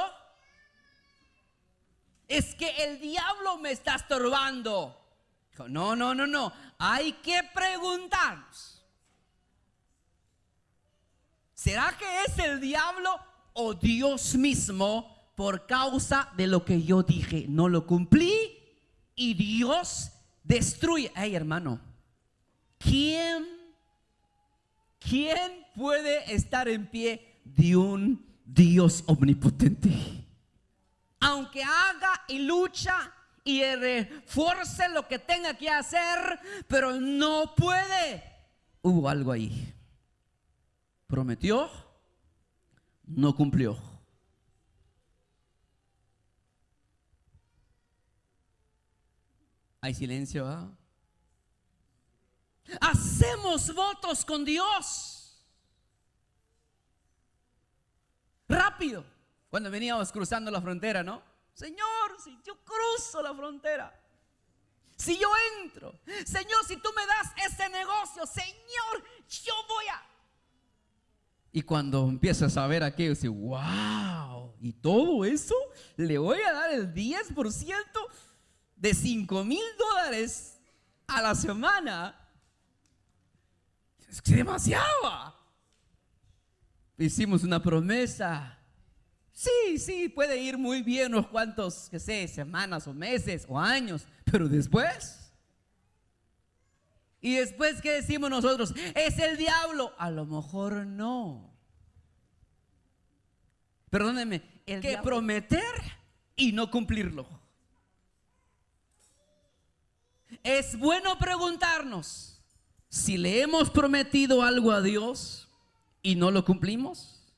Es que el diablo me está estorbando. No. Hay que preguntarnos, ¿será que es el diablo o Dios mismo? Por causa de lo que yo dije, no lo cumplí y Dios destruye. Ay, hermano, ¿quién puede estar en pie de un Dios omnipotente? Aunque haga y lucha y refuerce lo que tenga que hacer, pero no puede. Hubo algo ahí. Prometió, no cumplió. Hay silencio, ¿ah? Hacemos votos con Dios. Rápido. Cuando veníamos cruzando la frontera, ¿no? Señor, si yo cruzo la frontera, si yo entro, Señor, si tú me das ese negocio, Señor, yo voy a... Y cuando empiezas a ver aquello, dices, wow, y todo eso le voy a dar el 10% de $5,000 a la semana. Es que demasiado. Hicimos una promesa. Sí, puede ir muy bien unos cuantos, qué sé, semanas o meses o años, pero después. Y después, ¿qué decimos nosotros? Es el diablo. A lo mejor no. Perdónenme, el que diablo. Prometer y no cumplirlo. Es bueno preguntarnos si le hemos prometido algo a Dios y no lo cumplimos.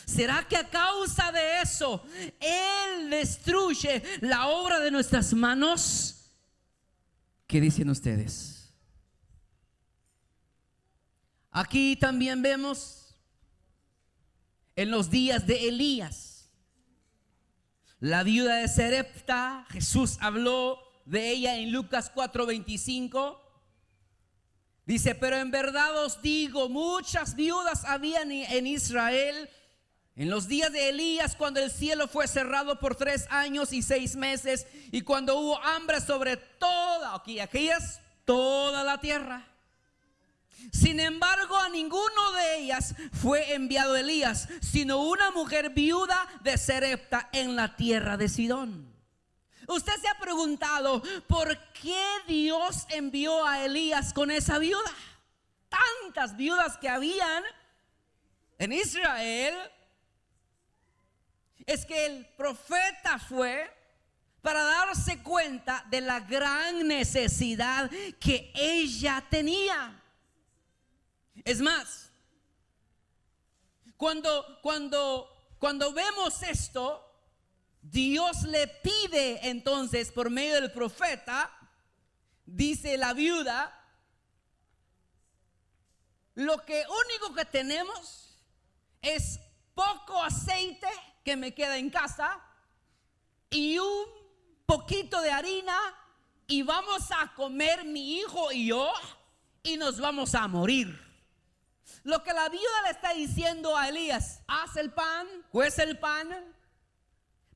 ¿Será que a causa de eso Él destruye la obra de nuestras manos? ¿Qué dicen ustedes? Aquí también vemos en los días de Elías, la viuda de Sarepta. Jesús habló de ella en Lucas 4:25. Dice, pero en verdad os digo, muchas viudas habían en Israel en los días de Elías, cuando el cielo fue cerrado por 3 años y 6 meses, y cuando hubo hambre sobre toda la tierra. Sin embargo, a ninguno de ellas fue enviado Elías, sino una mujer viuda de Sarepta en la tierra de Sidón. Usted se ha preguntado por qué Dios envió a Elías con esa viuda. Tantas viudas que habían en Israel. Es que el profeta fue para darse cuenta de la gran necesidad que ella tenía. Es más, cuando vemos esto, Dios le pide entonces por medio del profeta, dice la viuda, lo que único que tenemos es poco aceite que me queda en casa y un poquito de harina, y vamos a comer mi hijo y yo y nos vamos a morir. Lo que la viuda le está diciendo a Elías: haz el pan, cuece el pan,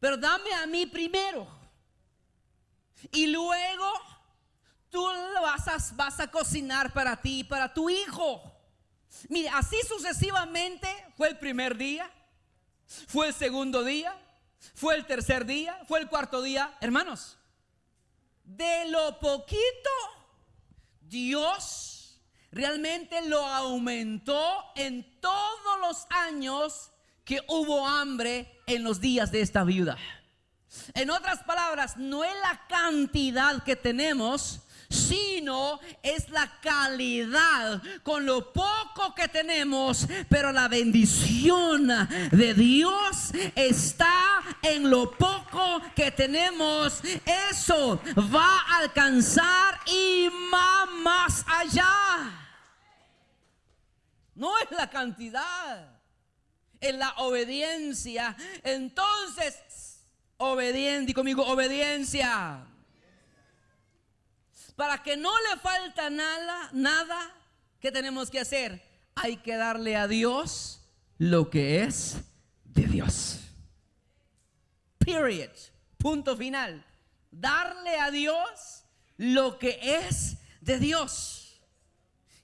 pero dame a mí primero, y luego tú vas a cocinar para ti y para tu hijo. Mire, así sucesivamente. Fue el primer día, fue el segundo día, fue el tercer día, fue el cuarto día. Hermanos, de lo poquito Dios realmente lo aumentó en todos los años que hubo hambre en los días de esta viuda. En otras palabras, no es la cantidad que tenemos, sino es la calidad con lo poco que tenemos. Pero la bendición de Dios está en lo poco que tenemos. Eso va a alcanzar y más allá. No es la cantidad, es la obediencia. Entonces, obediente, conmigo, obediencia. Para que no le falta nada, ¿qué tenemos que hacer? Hay que darle a Dios lo que es de Dios. Period. Punto final. Darle a Dios lo que es de Dios.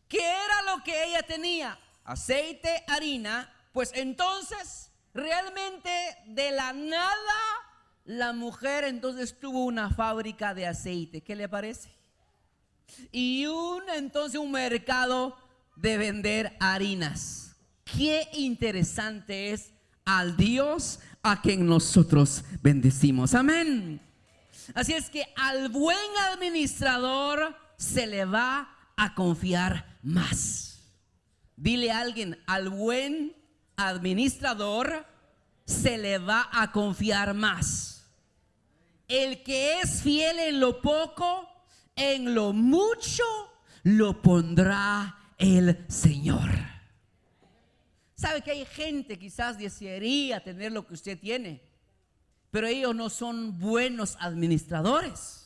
¿Qué era lo que ella tenía? Aceite, harina. Pues entonces, realmente de la nada, la mujer entonces tuvo una fábrica de aceite. ¿Qué le parece? Y entonces un mercado de vender harinas. Qué interesante es al Dios a quien nosotros bendecimos. Amén. Así es que al buen administrador se le va a confiar más. Dile a alguien: al buen administrador se le va a confiar más. El que es fiel en lo poco en lo mucho lo pondrá el Señor. ¿Sabe que hay gente quizás desearía tener lo que usted tiene, pero ellos no son buenos administradores?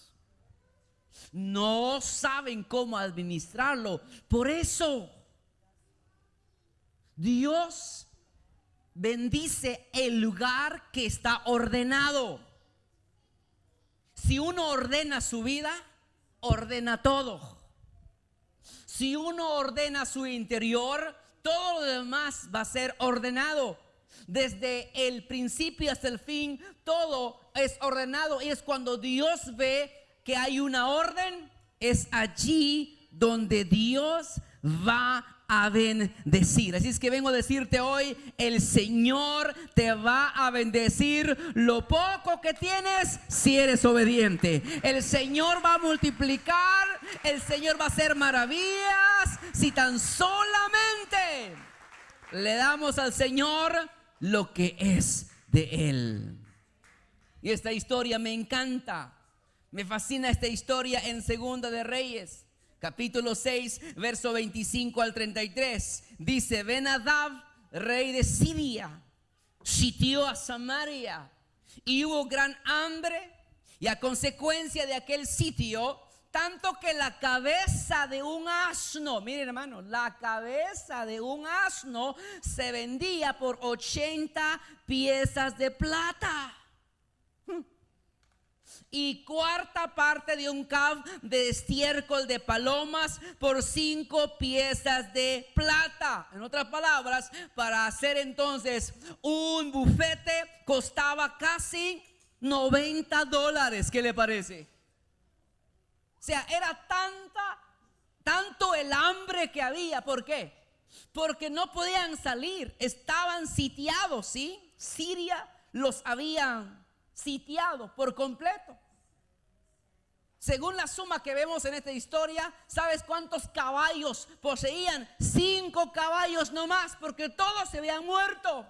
No saben cómo administrarlo. Por eso Dios bendice el lugar que está ordenado. Si uno ordena su vida, ordena todo. Si uno ordena su interior, todo lo demás va a ser ordenado. Desde el principio hasta el fin, todo es ordenado. Y es cuando Dios ve que hay una orden, es allí donde Dios va a bendecir. Así es que vengo a decirte hoy, el Señor te va a bendecir lo poco que tienes si eres obediente. El Señor va a multiplicar, el Señor va a hacer maravillas si tan solamente le damos al Señor lo que es de Él. Y esta historia me encanta. Me fascina esta historia en Segunda de Reyes, capítulo 6, verso 25 al 33. Dice: Ben-Hadad, rey de Siria, sitió a Samaria, y hubo gran hambre, y a consecuencia de aquel sitio, tanto que la cabeza de un asno, miren hermano, la cabeza de un asno se vendía por 80 piezas de plata. Y cuarta parte de un cab de estiércol de palomas por 5 piezas de plata. En otras palabras, para hacer entonces un bufete costaba casi $90. ¿Qué le parece? O sea, era tanto el hambre que había. ¿Por qué? Porque no podían salir, estaban sitiados, ¿sí? Siria los habían sitiado por completo. Según la suma que vemos en esta historia, ¿sabes cuántos caballos poseían? 5 caballos nomás, porque todos se habían muerto.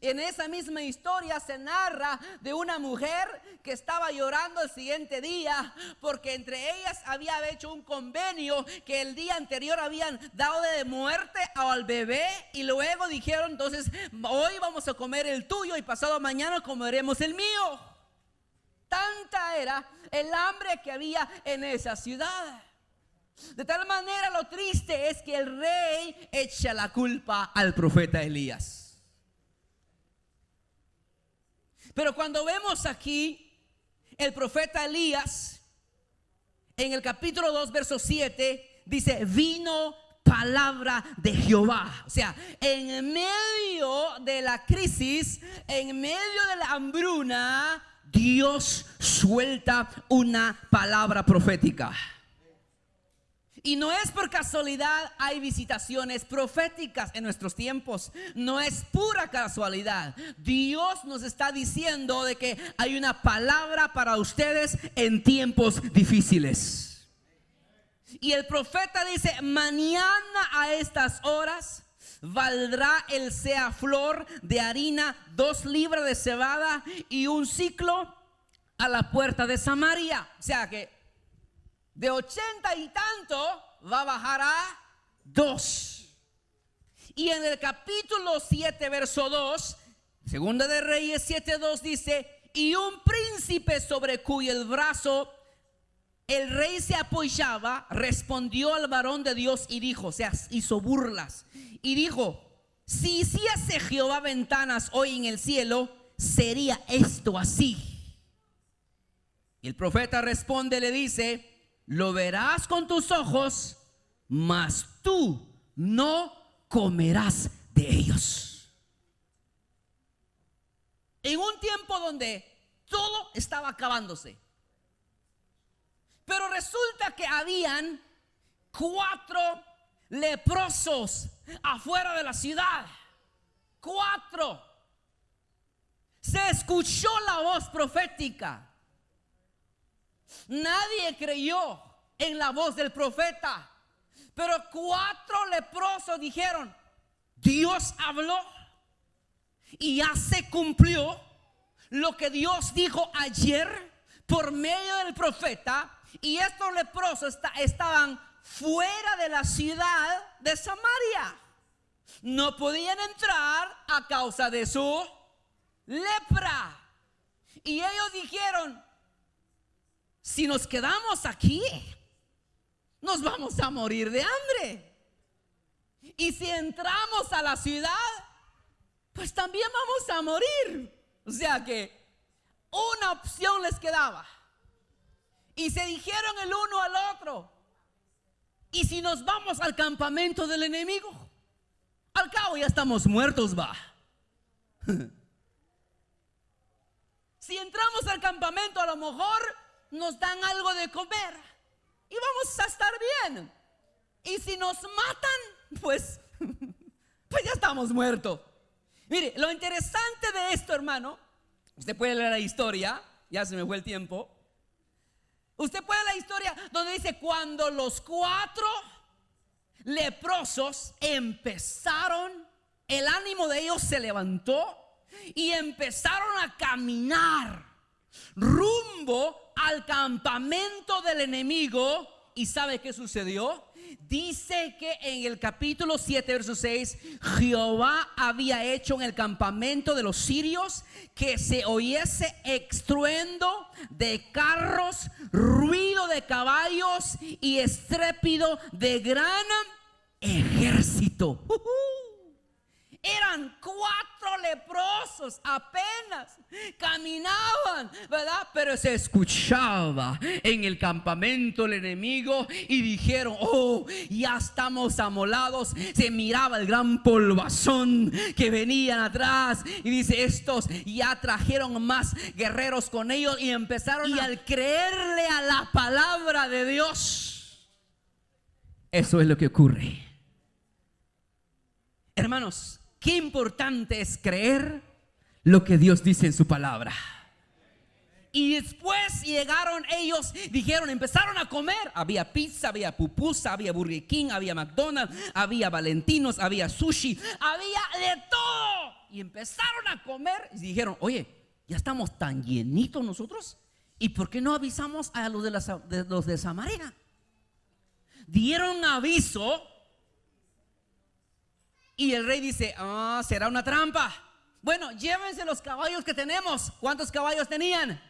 En esa misma historia se narra de una mujer que estaba llorando el siguiente día porque entre ellas había hecho un convenio que el día anterior habían dado de muerte al bebé, y luego dijeron: entonces hoy vamos a comer el tuyo y pasado mañana comeremos el mío. Tanta era el hambre que había en esa ciudad. De tal manera, lo triste es que el rey echa la culpa al profeta Elías. Pero cuando vemos aquí el profeta Elías, en el capítulo 2, verso 7, dice: vino palabra de Jehová. O sea, en medio de la crisis, en medio de la hambruna, Dios suelta una palabra profética. Y no es por casualidad hay visitaciones proféticas en nuestros tiempos. No es pura casualidad. Dios nos está diciendo de que hay una palabra para ustedes en tiempos difíciles. Y el profeta dice: mañana a estas horas valdrá el seaflor de harina 2 libras de cebada y 1 siclo a la puerta de Samaria. O sea que de 80 y tanto va a bajar a 2. Y en el capítulo 7, verso 2, Segunda de Reyes 7:2 dice: y un príncipe sobre cuyo el brazo el rey se apoyaba respondió al varón de Dios y dijo, o sea, hizo burlas y dijo: si hiciese Jehová ventanas hoy en el cielo, sería esto así. Y el profeta responde, le dice: lo verás con tus ojos, mas tú no comerás de ellos. En un tiempo donde todo estaba acabándose, pero resulta que habían 4 leprosos afuera de la ciudad. 4. Se escuchó la voz profética. Nadie creyó en la voz del profeta, pero 4 leprosos dijeron: Dios habló y ya se cumplió lo que Dios dijo ayer por medio del profeta. y estos leprosos estaban fuera de la ciudad de Samaria. No podían entrar a causa de su lepra. Y ellos dijeron: si nos quedamos aquí, nos vamos a morir de hambre. Y si entramos a la ciudad, pues también vamos a morir. O sea que una opción les quedaba. Y se dijeron el uno al otro: ¿y si nos vamos al campamento del enemigo? Al cabo ya estamos muertos, va. Si entramos al campamento, a lo mejor nos dan algo de comer y vamos a estar bien. Y si nos matan, pues ya estamos muertos. Mire, lo interesante de esto, hermano, usted puede leer la historia, ya se me fue el tiempo. Usted puede leer la historia donde dice: cuando los 4 leprosos empezaron, el ánimo de ellos se levantó y empezaron a caminar rumbo al campamento del enemigo. ¿Y sabe qué sucedió? Dice que en el capítulo 7, verso 6, Jehová había hecho en el campamento de los sirios que se oyese estruendo de carros, ruido de caballos y estrépito de gran ejército. Eran 4 leprosos, apenas caminaban, ¿verdad? Pero se escuchaba en el campamento el enemigo y dijeron: oh, ya estamos amolados. Se miraba el gran polvazón que venían atrás y dice: estos ya trajeron más guerreros con ellos y empezaron. Y al creerle a la palabra de Dios, eso es lo que ocurre. Hermanos, qué importante es creer lo que Dios dice en su palabra. Y después llegaron ellos, empezaron a comer. Había pizza, había pupusa, había Burger King, había McDonald's, había Valentinos, había sushi, había de todo. Y empezaron a comer y dijeron: oye, ya estamos tan llenitos nosotros, ¿y por qué no avisamos a los de Samaria? Dieron aviso. Y el rey dice: será una trampa. Bueno, llévense los caballos que tenemos. ¿Cuántos caballos tenían?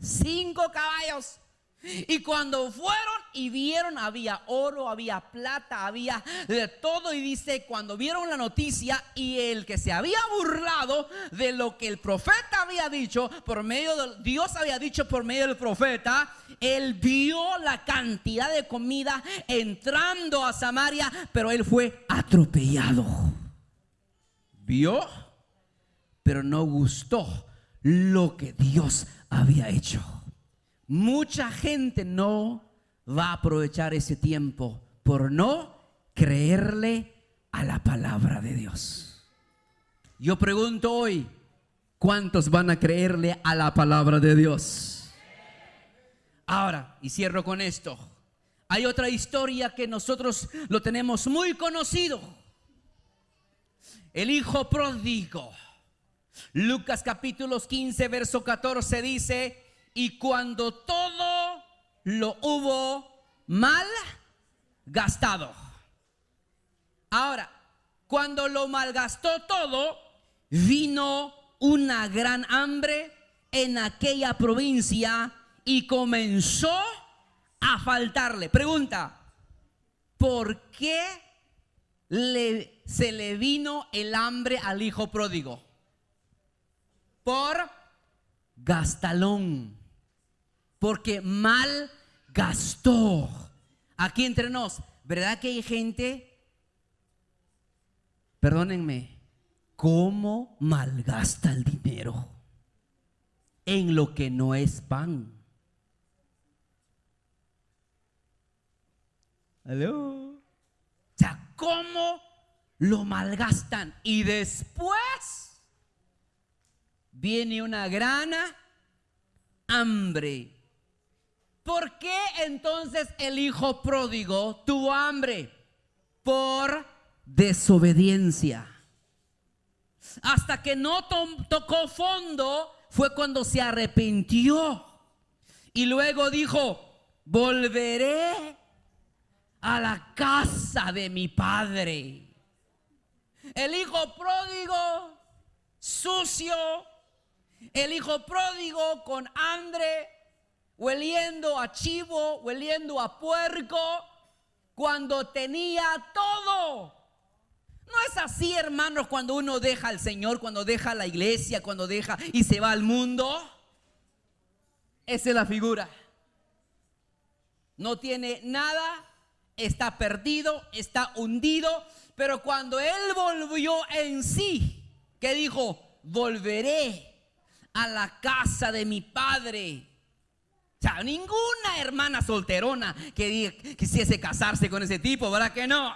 5 caballos. Y cuando fueron y vieron, había oro, había plata, había de todo. Y dice, cuando vieron la noticia y el que se había burlado de lo que el profeta había dicho por medio de Dios, había dicho por medio del profeta, él vio la cantidad de comida entrando a Samaria, pero él fue atropellado. Vio, pero no gustó lo que Dios había hecho. Mucha gente no va a aprovechar ese tiempo por no creerle a la palabra de Dios. Yo pregunto hoy: ¿cuántos van a creerle a la palabra de Dios? Ahora, y cierro con esto. Hay otra historia que nosotros lo tenemos muy conocido: el hijo pródigo. Lucas capítulo 15, verso 14 dice: y cuando todo lo hubo mal gastado. Ahora, cuando lo malgastó todo, vino una gran hambre en aquella provincia y comenzó a faltarle. Pregunta: ¿por qué se le vino el hambre al hijo pródigo? Por gastalón. Porque mal gastó. Aquí entre nos, ¿verdad que hay gente, perdónenme, cómo malgasta el dinero en lo que no es pan? ¿Aló? O sea, cómo lo malgastan. Y después viene una gran hambre. ¿Por qué entonces el hijo pródigo tuvo hambre? Por desobediencia. Hasta que no tocó fondo fue cuando se arrepintió. Y luego dijo: volveré a la casa de mi padre. El hijo pródigo, sucio, el hijo pródigo con hambre, hueliendo a chivo, hueliendo a puerco, cuando tenía todo. No es así, hermanos, cuando uno deja al Señor, cuando deja la iglesia, cuando deja y se va al mundo. Esa es la figura. No tiene nada, está perdido, está hundido. Pero cuando él volvió en sí, ¿qué dijo? Volveré a la casa de mi padre. O sea, ninguna hermana solterona que quisiese casarse con ese tipo, ¿verdad que no?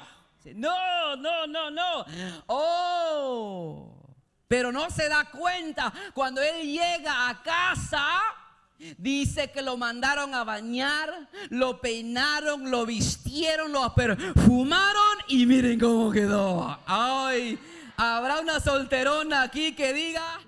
No, no, no, no. Oh, pero no se da cuenta cuando él llega a casa. Dice que lo mandaron a bañar, lo peinaron, lo vistieron, lo perfumaron y miren cómo quedó. Ay, habrá una solterona aquí que diga: